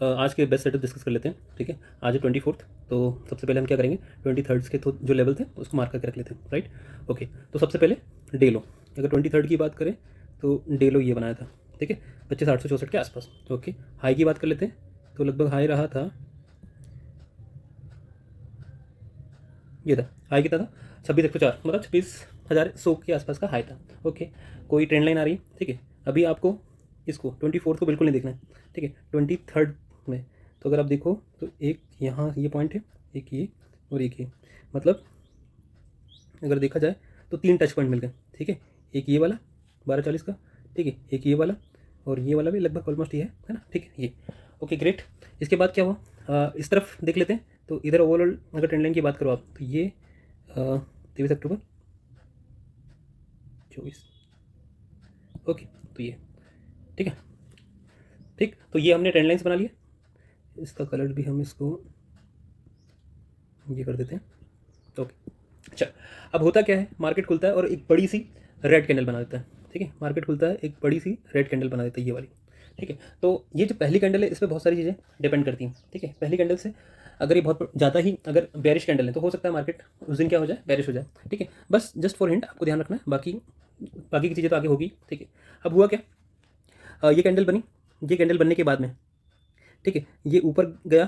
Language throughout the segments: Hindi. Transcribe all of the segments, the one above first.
आज के बेस्ट सेटअप डिस्कस कर लेते हैं। ठीक है, आज है 24th। तो सबसे पहले हम क्या करेंगे, 23rd के तो जो लेवल थे उसको मार्क करके रख लेते हैं, राइट। ओके, तो सबसे पहले डेलो, अगर 23rd की बात करें तो डेलो ये बनाया था, ठीक है, 25,864 के आसपास। ओके, हाई की बात कर लेते हैं तो लगभग हाई रहा था, ये था हाई कितना था, 26,104, मतलब 26,100 के आसपास का हाई था। ओके, कोई ट्रेंड लाइन आ रही है, ठीक है। अभी आपको इसको 24th को बिल्कुल नहीं देखना है, ठीक है, 23rd में। तो अगर आप देखो तो एक यहाँ ये पॉइंट है, एक ये और एक ये, मतलब अगर देखा जाए तो 3 टच पॉइंट मिल गए, ठीक है। एक ये वाला 1240 का, ठीक है, एक ये वाला और ये वाला भी लगभग ऑलमोस्ट ये है ना, ठीक है ये। Okay great. इसके बाद क्या हुआ, इस तरफ देख लेते हैं। तो इधर ओवरऑल अगर ट्रेंड लाइन की बात करो आप तो ये 23 अक्टूबर 24, ओके, तो ये ठीक है, ठीक। तो ये हमने ट्रेंड लाइन्स बना लिया। इसका कलर भी हम इसको ये कर देते हैं, ओके। अच्छा, अब होता क्या है, मार्केट खुलता है और एक बड़ी सी रेड कैंडल बना देता है, ठीक है। मार्केट खुलता है, एक बड़ी सी रेड कैंडल बना देता है, ये वाली, ठीक है। तो ये जो पहली कैंडल है इस पर बहुत सारी चीज़ें डिपेंड करती हैं, ठीक है। पहली कैंडल से अगर ये बहुत ज़्यादा ही अगर बेरिश कैंडल है तो हो सकता है मार्केट उस दिन क्या हो जाए, बेरिश हो जाए, ठीक है। बस जस्ट फॉर हिंट आपको ध्यान रखना है, बाकी बाकी की चीज़ें तो आगे होगी, ठीक है। अब हुआ क्या, ये कैंडल बनी, ये कैंडल बनने के बाद में, ठीक है, ये ऊपर गया,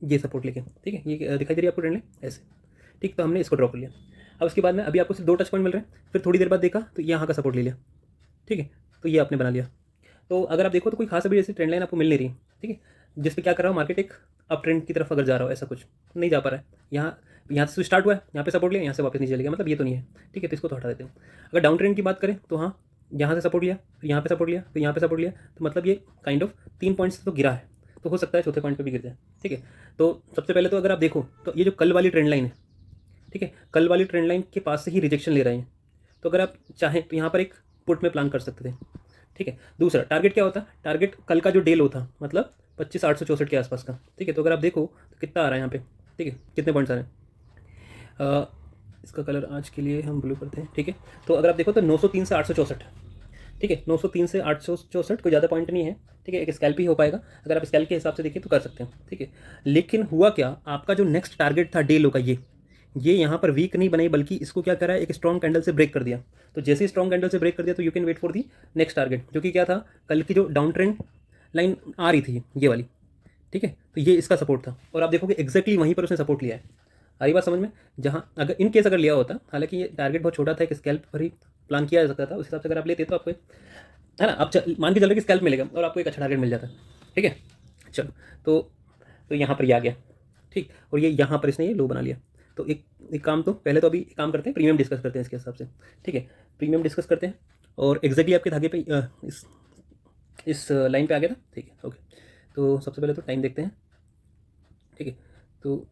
ये सपोर्ट लेके, ठीक है, ये दिखाई दे रही है आपको ट्रेंड लाइन ऐसे, ठीक। तो हमने इसको ड्रॉ कर लिया। अब उसके बाद में अभी आपको सिर्फ 2 टच पॉइंट मिल रहे हैं, फिर थोड़ी देर बाद देखा तो यहाँ का सपोर्ट ले लिया, ठीक है। तो ये आपने बना लिया। तो अगर आप देखो तो कोई खास अभी ऐसी ट्रेंड लाइन आपको मिल नहीं रही, ठीक है, जिस पे क्या कर रहा हो मार्केट एक अप ट्रेंड की तरफ अगर जा रहा हो, ऐसा कुछ नहीं जा पा रहा है। यहाँ से स्टार्ट हुआ है, यहाँ पे सपोर्ट लिया, यहाँ से वापस नीचे चले गया, मतलब ये तो नहीं है, ठीक है। तो इसको तो हटा देते हैं। अगर डाउन ट्रेंड की बात करें तो हाँ, यहाँ से सपोर्ट लिया, फिर यहाँ पे सपोर्ट लिया, फिर यहाँ पे सपोर्ट लिया, तो मतलब ये काइंड ऑफ 3 पॉइंट्स से तो गिरा है, तो हो सकता है चौथे पॉइंट पे भी गिर जाए, ठीक है। तो सबसे पहले तो अगर आप देखो तो ये जो कल वाली ट्रेंड लाइन है, ठीक है, कल वाली ट्रेंड लाइन के पास से ही रिजेक्शन ले रहे हैं। तो अगर आप चाहें तो यहाँ पर एक पुट में प्लान कर सकते थे, ठीक है। दूसरा टारगेट क्या होता, टारगेट कल का जो डे लो था, मतलब 25,864 के आसपास का, ठीक है। तो अगर आप देखो तो कितना आ रहा है यहाँ पे, ठीक है, कितने पॉइंट्स आ रहे हैं। इसका कलर आज के लिए हम ब्लू करते हैं, ठीक है। तो अगर आप देखो तो 903 से 864, ठीक है, 903 से 864 कोई ज़्यादा पॉइंट नहीं है, ठीक है। एक स्कैल्प ही हो पाएगा, अगर आप स्कैल्प के हिसाब से देखिए तो कर सकते हैं, ठीक है। लेकिन हुआ क्या, आपका जो नेक्स्ट टारगेट था डे लो का, ये यहाँ पर वीक नहीं बनाई, बल्कि इसको क्या करा है, एक स्ट्रॉन्ग कैंडल से ब्रेक कर दिया। तो जैसे ही स्ट्रॉन्ग कैंडल से ब्रेक कर दिया तो you can wait for the next target, जो कि क्या था, कल की जो डाउन ट्रेंड लाइन आ रही थी ये वाली, ठीक है। तो ये इसका सपोर्ट था और आप देखोगे एग्जैक्टली वहीं पर उसने सपोर्ट लिया है। आ रही बात समझ में, जहाँ अगर इन केस अगर लिया होता, हालांकि ये टारगेट बहुत छोटा था, एक स्कैल्प पर ही प्लान किया जा सकता था, उस हिसाब से अगर आप लेते तो आपको, है ना, आप मान के चल रहे कि स्कैल्प मिलेगा और आपको एक अच्छा टारगेट मिल जाता है, ठीक है। चलो, तो यहाँ पर ये आ गया, ठीक। और ये यहाँ पर इसने ये लो बना लिया। तो एक काम, तो पहले तो अभी काम करते हैं, प्रीमियम डिस्कस करते हैं इसके हिसाब से, ठीक है। प्रीमियम डिस्कस करते हैं और एग्जैक्टली आपके धागे पे इस लाइन पे आ गया था, ठीक है, ओके। तो सबसे पहले तो टाइम देखते हैं, ठीक है। तो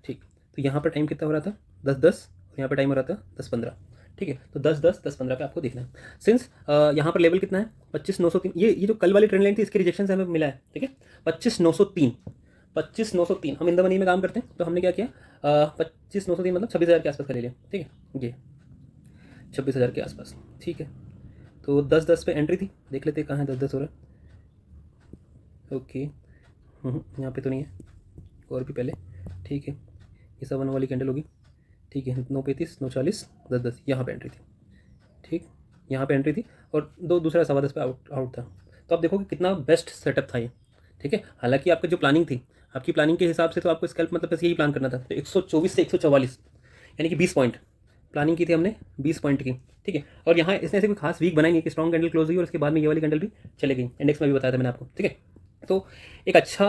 ठीक, तो यहाँ पर टाइम कितना हो रहा था, 10:10, और यहाँ पर टाइम हो रहा था 10:15, ठीक है। तो 10:10 10:15 पे आपको देखना है। सिंस यहाँ पर लेवल कितना है, 25,903, ये जो कल वाली ट्रेंड लाइन थी इसके रिजेक्शन से हमें मिला है, ठीक है, 25,903, 25,903। हम इन द मनी में काम करते हैं, तो हमने क्या किया, 25,903 मतलब 26,000 के आसपास का ले लिया, ठीक है, ये 26,000 के आसपास, ठीक है। तो 10:10 पे एंट्री थी, देख लेते हैं कहाँ है 10:10 हो रहा है, ओके। यहाँ पे तो नहीं है, और भी पहले, ठीक है, ये 7 वाली कैंडल होगी, ठीक है। 9:35 9:40 10:10 यहाँ पे एंट्री थी, ठीक, यहाँ पे एंट्री थी, और दूसरा 10:15 पे आउट आउट था। तो आप देखो कि कितना बेस्ट सेटअप था ये, ठीक है। हालांकि आपकी जो प्लानिंग थी, आपकी प्लानिंग के हिसाब से तो आपको स्कैल्प मतलब बस यही प्लान करना था, तो 124 से 144 यानी कि 20 पॉइंट प्लानिंग की थी हमने, 20 पॉइंट की, ठीक है। और यहाँ इसने ऐसे कोई खास वीक बनाई नहीं कि स्ट्रॉन्ग कैंडल क्लोज हुई और उसके बाद में ये वाली कैंडल भी चले गई, इंडेक्स में भी बताया था मैंने आपको, ठीक है। तो एक अच्छा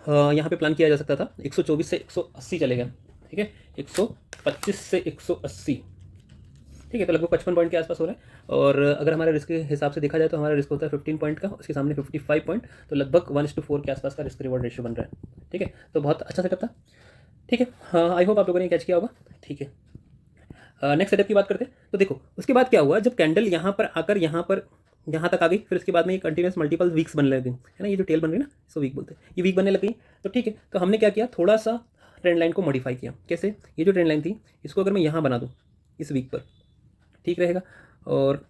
यहाँ पे प्लान किया जा सकता था, 124 से 180 चलेगा, ठीक है, 125 से 180, ठीक है। तो लगभग 55 पॉइंट के आसपास हो रहा है। और अगर हमारे रिस्क के हिसाब से देखा जाए तो हमारा रिस्क होता है 15 पॉइंट का, उसके सामने 55 पॉइंट, तो लगभग 1:4 के आसपास का रिस्क रिवॉर्ड रेशियो बन रहा है, ठीक है। तो बहुत अच्छा सेटअप था, ठीक है। हाँ, आई होप आप लोगों ने कैच किया होगा, ठीक है। नेक्स्ट सेटअप की बात करते हैं। तो देखो उसके बाद क्या हुआ, जब कैंडल यहाँ पर आकर यहाँ तक आ गई, फिर उसके बाद में ये कंटिन्यूस मल्टीपल वीक्स बनने लगे, है ना, ये जो टेल बन रही है ना इसको वीक बोलते हैं, ये वीक बनने लग गई। तो ठीक है, तो हमने क्या किया, थोड़ा सा ट्रेंड लाइन को मॉडिफाई किया। कैसे, ये जो ट्रेंड लाइन थी इसको अगर मैं यहाँ बना दूँ इस वीक पर, ठीक रहेगा। और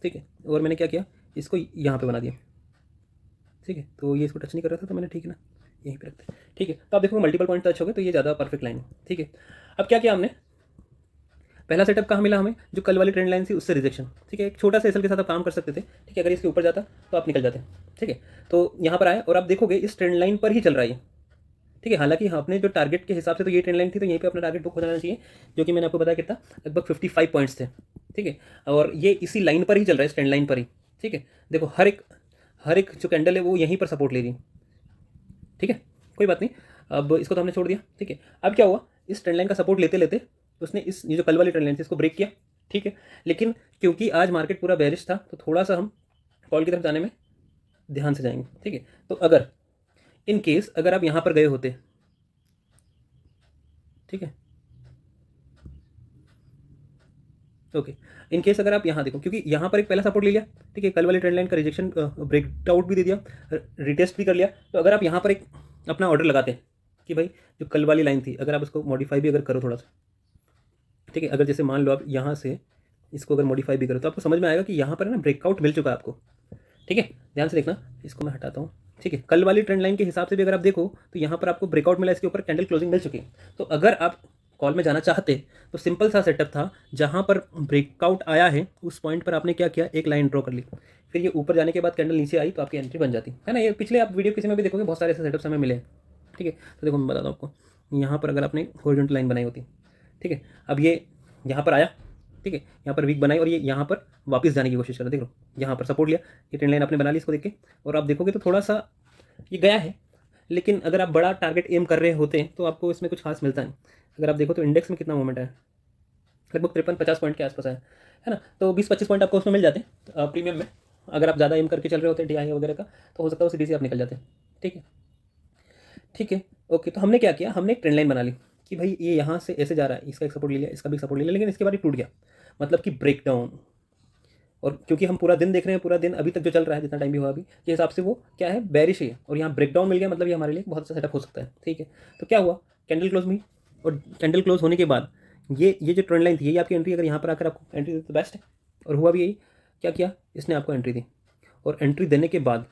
ठीक है, और मैंने क्या किया, इसको यहाँ पे बना दिया। ठीक है, तो ये इसको टच नहीं कर रहा था तो मैंने, ठीक है ना, यहीं पे रखते हैं। ठीक है, तो आप देखो मल्टीपल पॉइंट टच हो गए तो ये ज़्यादा परफेक्ट लाइन है। ठीक है, अब क्या किया हमने, पहला सेटअप कहाँ मिला हमें, जो कल वाली ट्रेंड लाइन थी उससे रिजेक्शन। ठीक है, एक छोटा सा एसल के साथ आप काम कर सकते थे। ठीक है, अगर इसके ऊपर जाता तो आप निकल जाते। ठीक है, तो यहाँ पर आए और आप देखोगे इस ट्रेंड लाइन पर ही चल रहा है। ठीक है, हालांकि अपने जो टारगेट के हिसाब से तो ये ट्रेंड लाइन थी, तो यहीं पे अपना टारगेट बुक हो जाना चाहिए, जो कि मैंने आपको बताया कितना, लगभग 55 पॉइंट्स थे। ठीक है, और ये इसी लाइन पर ही चल रहा है, इस ट्रेंड लाइन पर ही। ठीक है, देखो हर एक जो कैंडल है वो यहीं पर सपोर्ट ले रही है। ठीक है, कोई बात नहीं, अब इसको तो हमने छोड़ दिया। ठीक है, अब क्या हुआ, इस ट्रेंड लाइन का सपोर्ट लेते लेते उसने ये जो कल वाली ट्रेंड लाइन थी इसको ब्रेक किया। ठीक है, लेकिन क्योंकि आज मार्केट पूरा बेरिश था तो थोड़ा सा हम कॉल की तरफ जाने में ध्यान से जाएंगे। ठीक है, तो अगर इन केस अगर आप यहाँ पर गए होते, ठीक है, ओके, इन केस अगर आप यहाँ देखो, क्योंकि यहाँ पर एक पहला सपोर्ट ले लिया। ठीक है, कल वाली ट्रेंड लाइन का रिजेक्शन ब्रेकआउट भी दे दिया, रिटेस्ट भी कर लिया। तो अगर आप यहाँ पर एक अपना ऑर्डर लगाते कि भाई जो कल वाली लाइन थी, अगर आप उसको मॉडिफाई भी अगर करो थोड़ा सा, ठीक है, अगर जैसे मान लो आप यहाँ से इसको अगर मॉडिफाई भी करो तो आपको समझ में आएगा कि यहाँ पर ना ब्रेकआउट मिल चुका है आपको। ठीक है, ध्यान से देखना, इसको मैं हटाता हूँ। ठीक है, कल वाली ट्रेंड लाइन के हिसाब से भी अगर आप देखो तो यहाँ पर आपको ब्रेकआउट मिला, इसके ऊपर कैंडल क्लोजिंग मिल चुकी है। तो अगर आप कॉल में जाना चाहते तो सिंपल सा सेटअप था, जहाँ पर ब्रेकआउट आया है उस पॉइंट पर आपने क्या किया, एक लाइन ड्रॉ कर ली, फिर ये ऊपर जाने के बाद कैंडल नीचे आई तो आपकी एंट्री बन जाती है ना। ये पिछले आप वीडियो किसी में भी देखोगे, बहुत सारे ऐसे सेटअप्स हमें मिले हैं। ठीक है, तो देखो मैं बताता हूँ आपको, यहाँ पर अगर आपने हॉरिजॉन्टल लाइन बनाई होती, ठीक है, अब ये यहाँ पर आया, ठीक है, यहाँ पर वीक बनाई और ये यहाँ पर वापस जाने की कोशिश कर रहा है। देखो यहाँ पर सपोर्ट लिया, ये ट्रेंड लाइन आपने बना ली इसको देख के, और आप देखोगे तो थोड़ा सा ये गया है, लेकिन अगर आप बड़ा टारगेट एम कर रहे होते हैं तो आपको इसमें कुछ खास मिलता है। अगर आप देखो तो इंडेक्स में कितना मूवमेंट है, लगभग 53-50 पॉइंट के आसपास है ना। तो 20-25 पॉइंट आपको उसमें मिल जाते हैं प्रीमियम में। अगर आप ज़्यादा एम करके चल रहे होते हैं DI वगैरह का, तो हो सकता है वो सीधी से आप निकल जाते हैं। ठीक है, ठीक है, ओके, तो हमने क्या किया, हमने एक ट्रेंड लाइन बना ली कि भाई ये यहाँ से ऐसे जा रहा है, इसका एक सपोर्ट ले लिया, इसका भी सपोर्ट ले लिया, लेकिन इसके बाद ये टूट गया, मतलब कि ब्रेक डाउन। और क्योंकि हम पूरा दिन देख रहे हैं, पूरा दिन अभी तक जो चल रहा है, जितना टाइम भी हुआ अभी के हिसाब से वो क्या है, बेरिश ही है, और यहाँ ब्रेकडाउन मिल गया, मतलब ये हमारे लिए बहुत अच्छा सेटअप हो सकता है। ठीक है, तो क्या हुआ, कैंडल क्लोज हुई, और कैंडल क्लोज होने के बाद ये जो ट्रेंड लाइन थी, ये आपकी एंट्री, अगर यहाँ पर आकर आपको एंट्री दी तो बेस्ट है। और हुआ भी यही, क्या किया इसने, आपको एंट्री दी, और एंट्री देने के बाद,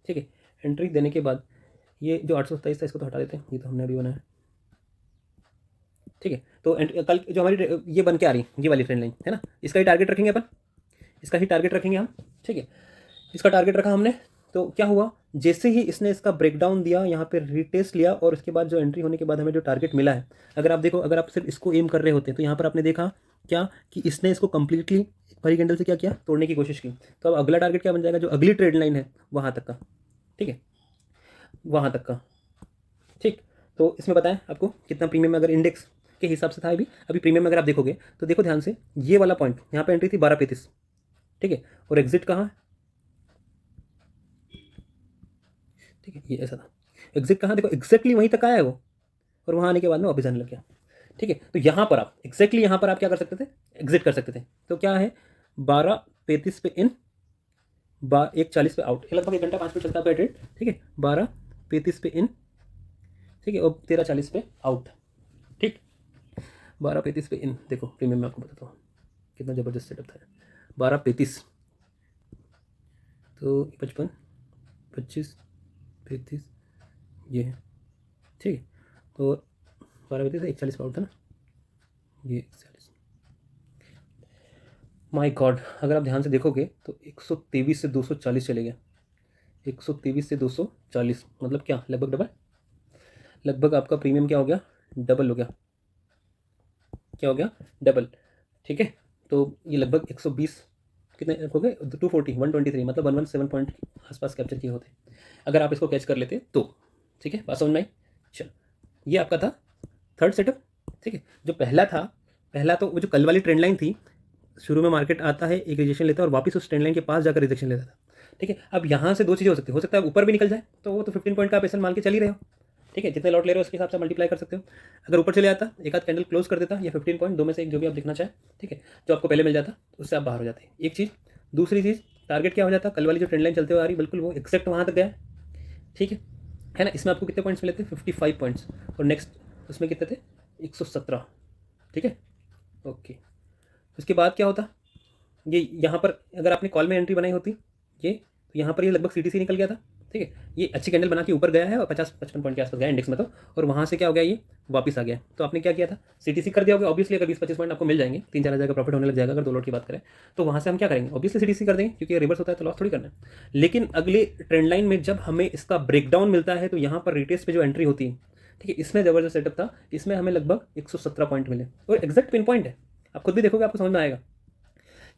ठीक है, एंट्री देने के बाद ये जो 827 था इसको तो हटा देते हैं, ये तो हमने अभी बनाया। ठीक है, तो कल जो हमारी ये बन के आ रही है, ये वाली ट्रेंड लाइन है ना, इसका ही टारगेट रखेंगे अपन, इसका ही टारगेट रखेंगे हम। ठीक है, इसका टारगेट रखा हमने, तो क्या हुआ, जैसे ही इसने इसका ब्रेकडाउन दिया, यहाँ पे रीटेस्ट लिया, और उसके बाद जो एंट्री होने के बाद हमें जो टारगेट मिला है, अगर आप देखो, अगर आप सिर्फ इसको एम कर रहे होते तो यहाँ पर आपने देखा क्या कि इसने इसको कंप्लीटली बड़ी कैंडल से क्या किया, तोड़ने की कोशिश की। तो अब अगला टारगेट क्या बन जाएगा, जो अगली ट्रेड लाइन है वहाँ तक का। ठीक है, वहाँ तक का। ठीक, तो इसमें बताएं आपको कितना प्रीमियम, अगर इंडेक्स के हिसाब से था अभी प्रीमियम में अगर आप देखोगे तो देखो ध्यान से, ये वाला पॉइंट यहाँ पे एंट्री थी 12:35। ठीक है, और एग्जिट कहाँ, ठीक है, ये ऐसा था, एग्जिट कहाँ, देखो एग्जैक्टली वहीं तक आया है वो, और वहाँ आने के बाद में वापस आने लग गया। ठीक है, तो यहाँ पर आप एग्जैक्टली यहाँ पर आप क्या कर सकते थे, एग्जिट कर सकते थे। तो क्या है, 12:35 पे इन, 1:40 पे आउट, लगभग 1 घंटा 5 मिनट चलता है ट्रेड। ठीक है, 12:35 पे इन, ठीक है, और 13:40 पे आउट। ठीक, 12:35 पे इन, देखो प्रीमियम में आपको बताता हूँ कितना ज़बरदस्त सेटअप था। 12:35 तो 55, 25, 35 ये है। ठीक है, तो 12:35 से 1:40 पे आउट था ना, ये 1:40। माय गॉड, अगर आप ध्यान से देखोगे तो 123 से 240 चले गया, 123 से 240, मतलब क्या, लगभग डबल, लगभग आपका प्रीमियम क्या हो गया, डबल हो गया, क्या हो गया, डबल। ठीक है, तो ये लगभग 120 कितने हो गए, 240, 123, मतलब 117 पॉइंट आसपास कैप्चर किए होते अगर आप इसको कैच कर लेते तो। ठीक है, बात समझ में आई। चलो, ये आपका था थर्ड सेटअप। ठीक है, जो पहला था, पहला तो वो जो कल वाली ट्रेंड लाइन थी, शुरू में मार्केट आता है, एक रिजेक्शन लेता है और वापस उस ट्रेंड लाइन के पास जाकर रिजेक्शन लेता था। ठीक है, अब यहाँ से दो चीज़ें हो सकता है ऊपर भी निकल जाए, तो वो तो 15 पॉइंट का आप ऐसा मान के चल ही रहे हो। ठीक है, जितने लॉट ले रहे हो उसके हिसाब से मल्टीप्लाई कर सकते हो। अगर ऊपर चले आता, एक आध कैंडल क्लोज कर देता, या 15 पॉइंट, दो में से एक जो भी आप देखना चाहें, ठीक है, जो आपको पहले मिल जाता, उससे आप बाहर हो जाते। एक चीज़, दूसरी चीज़, टारगेट क्या हो जाता, कल वाली जो ट्रेंड लाइन चलते हुए आ रही, बिल्कुल वो एक्जैक्ट वहाँ तक गया। ठीक है ना, इसमें आपको कितने पॉइंट्स मिले थे, 55 पॉइंट्स, और नेक्स्ट उसमें कितने थे, 117। ठीक है, ओके, उसके बाद क्या होता, ये यहाँ पर अगर आपने कॉल में एंट्री बनाई होती ये, तो यहाँ पर ये लगभग CTC निकल गया था, ठीक है। ये अच्छी कैंडल बना के ऊपर गया है और 50-55 पॉइंट के आसपास गया इंडेक्स में, तो और वहाँ से क्या हो गया, ये वापस आ गया। तो आपने क्या किया था, CTC कर दिया होगा ऑब्वियसली। अगर 20-25 पॉइंट आपको मिल जाएंगे, 3-4 हज़ार का प्रॉफिट होने लग जाएगा अगर 2 लॉट की बात करें, तो वहाँ से हम क्या करेंगे, ऑब्वियसली CTC कर देंगे, क्योंकि रिवर्स होता है तो लॉस थोड़ी करना है। लेकिन अगले ट्रेंड लाइन में जब हमें इसका ब्रेकडाउन मिलता है, तो यहाँ पर रिटेस्ट पे जो एंट्री होती है, ठीक है, इसमें ज़बरदस्त सेटअप था। इसमें हमें लगभग 117 पॉइंट मिले और एग्जैक्ट पिन पॉइंट है, आप खुद भी देखोगे आपको समझ में आएगा।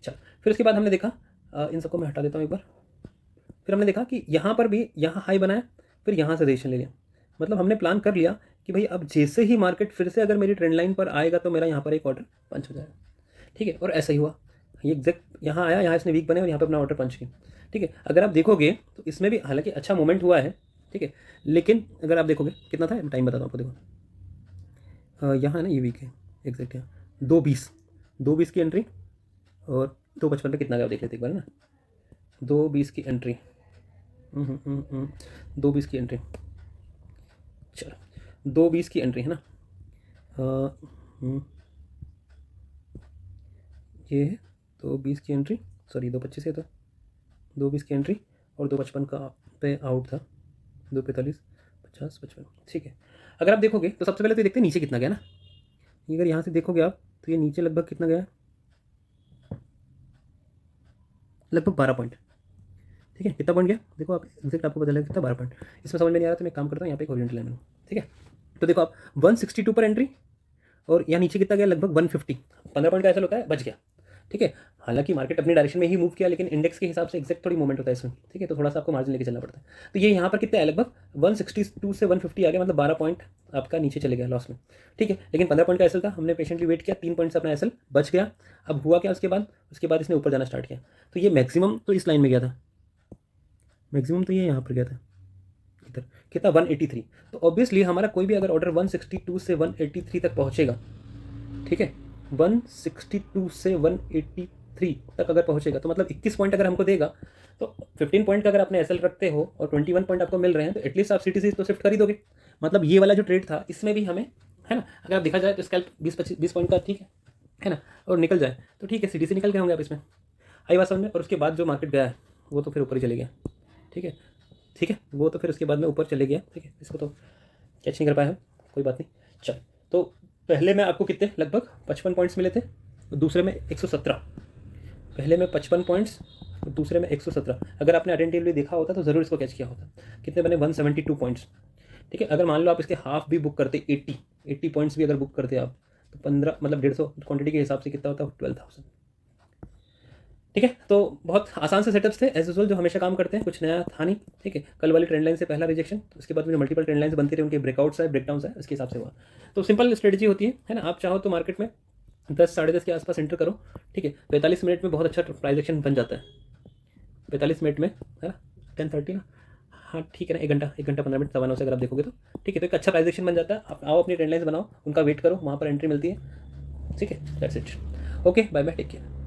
चल, फिर उसके बाद हमने देखा, इन सबको मैं हटा देता हूँ एक बार। फिर हमने देखा कि यहाँ पर भी यहाँ हाई बनाया, फिर यहाँ से रिएक्शन ले लिया। मतलब हमने प्लान कर लिया कि भाई अब जैसे ही मार्केट फिर से अगर मेरी ट्रेंड लाइन पर आएगा तो मेरा यहाँ पर एक ऑर्डर पंच हो जाएगा, ठीक है। और ऐसा ही हुआ, ये एग्जैक्ट यहाँ आया, यहाँ इसने वीक बने और यहाँ पर अपना ऑर्डर पंच किया, ठीक है। अगर आप देखोगे तो इसमें भी हालांकि अच्छा मूवमेंट हुआ है, ठीक है, लेकिन अगर आप देखोगे कितना था, टाइम बताता हूँ आपको। देखो यहाँ है ना, ये वीक है एग्जैक्ट, यहाँ 2:20 की एंट्री और 2:55 पे कितना गया देख लेते एक बार ना। 2:20 की एंट्री, 2:20 की एंट्री, चलो 2:20 की एंट्री है ना। ये है 2:20 की एंट्री, सॉरी 2:25 है, तो 2:20 की एंट्री और 2:55 का पे आउट था, 2:45, 50, 55, ठीक है। अगर आप देखोगे तो सबसे पहले तो देखते हैं नीचे कितना गया ना। अगर यहाँ से देखोगे आप तो ये नीचे लगभग कितना गया, लगभग 12 पॉइंट, ठीक है। कितना पॉइंट गया देखो आप, एग्जैक्ट आपको पता लगेगा कितना, 12 पॉइंट। इसमें समझ में नहीं आ रहा तो मैं काम करता हूँ, यहाँ पे एक ओरिएंटल लाइन, ठीक है। तो देखो आप 162 पर एंट्री और यहाँ नीचे कितना गया, लगभग 150, 15 पॉइंट का ऐसा होता है, बच गया, ठीक है। हालांकि मार्केट अपनी डायरेक्शन में ही मूव किया, लेकिन इंडेक्स के हिसाब से एग्जैक्ट थोड़ी मूवमेंट होता है इसमें, ठीक है। तो थोड़ा सा आपको मार्जिन लेके चलना पड़ता है। तो ये यहाँ पर कितना है, लगभग 162 से 150 आ गया, मतलब 12 पॉइंट आपका नीचे चले गया लॉस में, ठीक है। लेकिन 15 पॉइंट का एसएल था, हमने पेशेंटली वेट किया, 3 पॉइंट से अपना एसएल बच गया। अब हुआ क्या उसके बाद इसने ऊपर जाना स्टार्ट किया, तो ये मैक्सिमम तो इस लाइन में गया था, मैक्सिमम तो ये यहाँ पर गया था, इधर कितना 183। तो ऑब्वियसली हमारा कोई भी अगर ऑर्डर 162 से 183 तक पहुँचेगा, ठीक है, 162 से 183 तक अगर पहुँचेगा, तो मतलब 21 पॉइंट अगर हमको देगा, तो 15 पॉइंट का अगर आपने एसएल रखते हो और 21 पॉइंट आपको मिल रहे हैं, तो एटलीस्ट आप CTC तो शिफ्ट कर ही दोगे। मतलब ये वाला जो ट्रेड था इसमें भी हमें, है ना, अगर आप देखा जाए तो स्कैल्प 20 पॉइंट का, ठीक है ना, और निकल जाए तो ठीक है, CTC निकल गए होंगे आप इसमें, आई बात समझ में। और उसके बाद जो मार्केट गया है वो तो फिर ऊपर ही चले गया, ठीक है, वो तो फिर उसके बाद में ऊपर चले गया, ठीक है। इसको तो कैच नहीं कर पाया, कोई बात नहीं। चल, तो पहले में आपको कितने, लगभग 55 पॉइंट्स मिले थे, दूसरे में 117, पहले में 55 पॉइंट्स और दूसरे में 117। अगर आपने अटेंटिवली देखा होता तो ज़रूर इसको कैच किया होता। कितने बने, 172 पॉइंट्स, ठीक है। अगर मान लो आप इसके हाफ भी बुक करते, 80 पॉइंट्स भी अगर बुक करते आप, तो 15 मतलब 150 क्वांटिटी के हिसाब से कितना होता है, 12,000, ठीक है। तो बहुत आसान से सेटअप्स थे एज यूजुअल, जो हमेशा काम करते हैं, कुछ नया था नहीं, ठीक है। कल वाली ट्रेंड लाइन से पहला रिजेक्शन, उसके बाद में जो मल्टीपल ट्रेंड लाइन्स बनती रही, उनके ब्रेकआउट्स है, ब्रेकडाउन्स है, उसके हिसाब से हुआ। तो सिंपल स्ट्रेटजी होती है ना। आप चाहो तो मार्केट में 10 साढ़े 10 के आसपास एंटर करो, ठीक है। 45 मिनट में बहुत अच्छा प्राइस एक्शन बन जाता है, 45 मिनट में, है ना, 10:30 ना, हाँ ठीक है ना, 1 घंटा 15 मिनट, 9:15 से अगर आप देखोगे तो, ठीक है। तो एक अच्छा प्राइस एक्शन बन जाता है। आप आओ अपनी ट्रेंड लाइन्स बनाओ, उनका वेट करो, वहाँ पर एंट्री मिलती है, ठीक है। That's it, okay, bye bye, take care.